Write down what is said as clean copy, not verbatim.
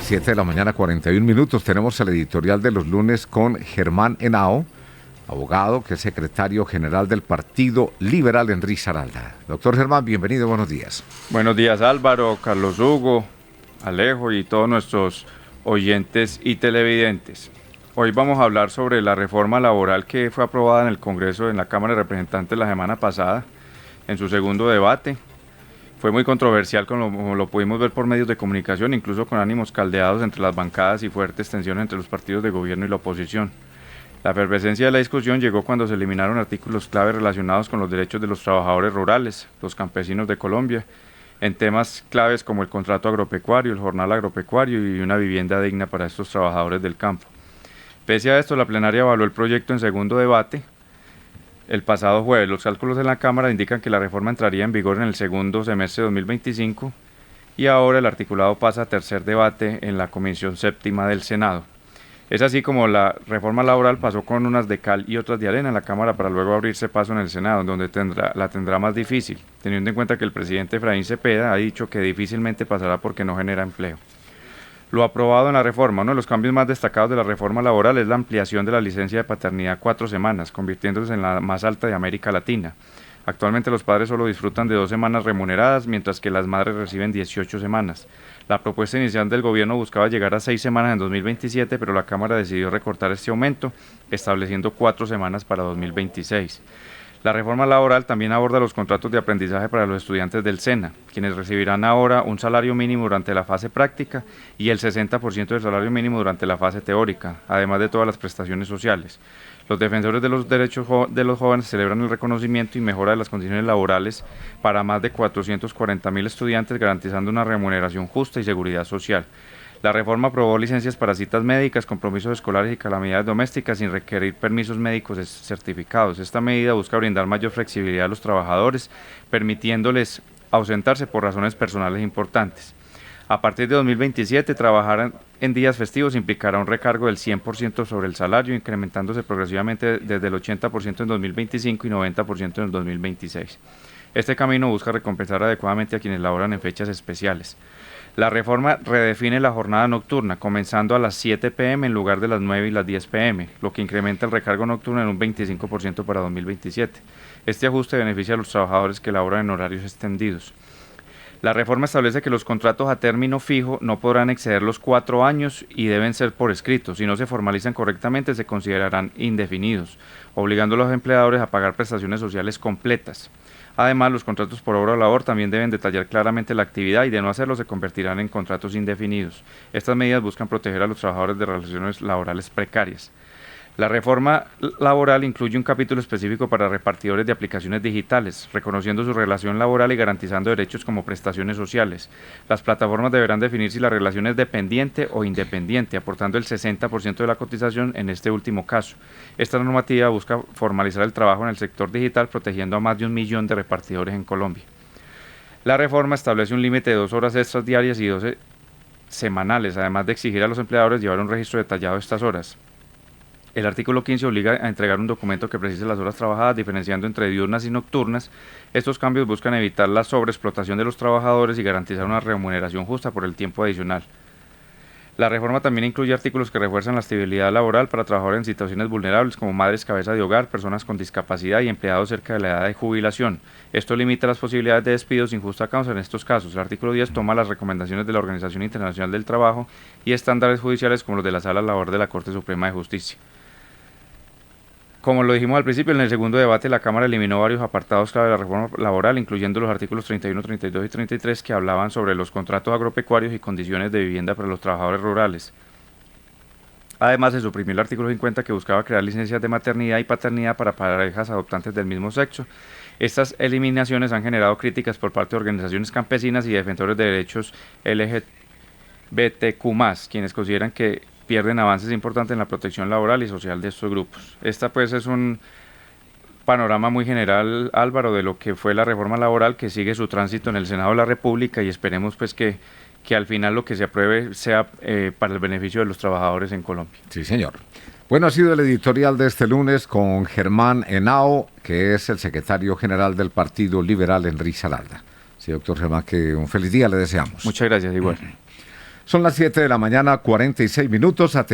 7 de la mañana, 41 minutos. Tenemos el editorial de los lunes con Germán Henao, abogado, que es secretario general del Partido Liberal en Risaralda. Doctor Germán, bienvenido, buenos días. Buenos días, Álvaro, Carlos Hugo, Alejo y todos nuestros oyentes y televidentes. Hoy vamos a hablar sobre la reforma laboral que fue aprobada en el Congreso, en la Cámara de Representantes la semana pasada, en su segundo debate. Fue muy controversial, como lo pudimos ver por medios de comunicación, incluso con ánimos caldeados entre las bancadas y fuertes tensiones entre los partidos de gobierno y la oposición. La efervescencia de la discusión llegó cuando se eliminaron artículos clave relacionados con los derechos de los trabajadores rurales, los campesinos de Colombia, en temas claves como el contrato agropecuario, el jornal agropecuario y una vivienda digna para estos trabajadores del campo. Pese a esto, la plenaria avaló el proyecto en segundo debate el pasado jueves. Los cálculos en la Cámara indican que la reforma entraría en vigor en el segundo semestre de 2025 y ahora el articulado pasa a tercer debate en la Comisión Séptima del Senado. Es así como la reforma laboral pasó con unas de cal y otras de arena en la Cámara para luego abrirse paso en el Senado, donde la tendrá más difícil, teniendo en cuenta que el presidente Efraín Cepeda ha dicho que difícilmente pasará porque no genera empleo. Lo aprobado en la reforma, uno de los cambios más destacados de la reforma laboral es la ampliación de la licencia de paternidad a 4 semanas, convirtiéndose en la más alta de América Latina. Actualmente los padres solo disfrutan de 2 semanas remuneradas, mientras que las madres reciben 18 semanas. La propuesta inicial del gobierno buscaba llegar a 6 semanas en 2027, pero la Cámara decidió recortar este aumento, estableciendo 4 semanas para 2026. La reforma laboral también aborda los contratos de aprendizaje para los estudiantes del SENA, quienes recibirán ahora un salario mínimo durante la fase práctica y el 60% del salario mínimo durante la fase teórica, además de todas las prestaciones sociales. Los defensores de los derechos de los jóvenes celebran el reconocimiento y mejora de las condiciones laborales para más de 440.000 estudiantes, garantizando una remuneración justa y seguridad social. La reforma aprobó licencias para citas médicas, compromisos escolares y calamidades domésticas sin requerir permisos médicos certificados. Esta medida busca brindar mayor flexibilidad a los trabajadores, permitiéndoles ausentarse por razones personales importantes. A partir de 2027, trabajar en días festivos implicará un recargo del 100% sobre el salario, incrementándose progresivamente desde el 80% en 2025 y 90% en el 2026. Este camino busca recompensar adecuadamente a quienes laboran en fechas especiales. La reforma redefine la jornada nocturna, comenzando a las 7 p.m. en lugar de las 9 y las 10 p.m., lo que incrementa el recargo nocturno en un 25% para 2027. Este ajuste beneficia a los trabajadores que laboran en horarios extendidos. La reforma establece que los contratos a término fijo no podrán exceder los 4 años y deben ser por escrito. Si no se formalizan correctamente, se considerarán indefinidos, obligando a los empleadores a pagar prestaciones sociales completas. Además, los contratos por obra o labor también deben detallar claramente la actividad y de no hacerlo se convertirán en contratos indefinidos. Estas medidas buscan proteger a los trabajadores de relaciones laborales precarias. La reforma laboral incluye un capítulo específico para repartidores de aplicaciones digitales, reconociendo su relación laboral y garantizando derechos como prestaciones sociales. Las plataformas deberán definir si la relación es dependiente o independiente, aportando el 60% de la cotización en este último caso. Esta normativa busca formalizar el trabajo en el sector digital, protegiendo a más de 1 millón de repartidores en Colombia. La reforma establece un límite de 2 horas extras diarias y 12 semanales, además de exigir a los empleadores llevar un registro detallado de estas horas. El artículo 15 obliga a entregar un documento que precise las horas trabajadas, diferenciando entre diurnas y nocturnas. Estos cambios buscan evitar la sobreexplotación de los trabajadores y garantizar una remuneración justa por el tiempo adicional. La reforma también incluye artículos que refuerzan la estabilidad laboral para trabajadores en situaciones vulnerables como madres cabeza de hogar, personas con discapacidad y empleados cerca de la edad de jubilación. Esto limita las posibilidades de despido sin justa causa en estos casos. El artículo 10 toma las recomendaciones de la Organización Internacional del Trabajo y estándares judiciales como los de la Sala Laboral de la Corte Suprema de Justicia. Como lo dijimos al principio, en el segundo debate la Cámara eliminó varios apartados clave de la reforma laboral, incluyendo los artículos 31, 32 y 33 que hablaban sobre los contratos agropecuarios y condiciones de vivienda para los trabajadores rurales. Además, se suprimió el artículo 50 que buscaba crear licencias de maternidad y paternidad para parejas adoptantes del mismo sexo. Estas eliminaciones han generado críticas por parte de organizaciones campesinas y defensores de derechos LGBTQ+, quienes consideran que pierden avances importantes en la protección laboral y social de estos grupos. Esta pues es un panorama muy general, Álvaro, de lo que fue la reforma laboral que sigue su tránsito en el Senado de la República y esperemos pues que al final lo que se apruebe sea para el beneficio de los trabajadores en Colombia. Sí, señor. Bueno, ha sido el editorial de este lunes con Germán Henao, que es el secretario general del Partido Liberal en Risaralda. Sí, doctor Germán, que un feliz día le deseamos. Muchas gracias, igual. Son las 7 de la mañana, 46 minutos.